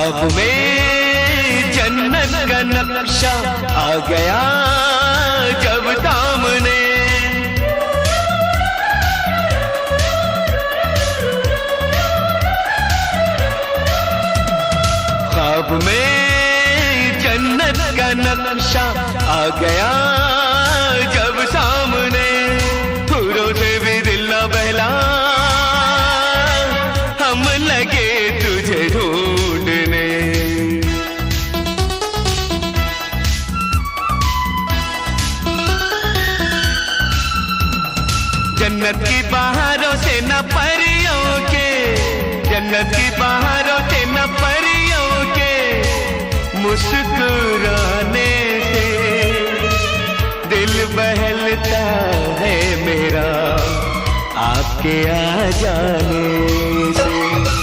ख्वाब में जन्नत का नक्शा आ गया जब सामने, ख्वाब में जन्नत का नक्शा आ गया जब सामने, फूलों से भी दिल न बहला, हम लगे तुझे ढूंढने। जन्नत की बहारों से न परियों के, जन्नत की बहारों से न परियों के मुस्कुराने से दिल बहलता है मेरा आपके आ जाने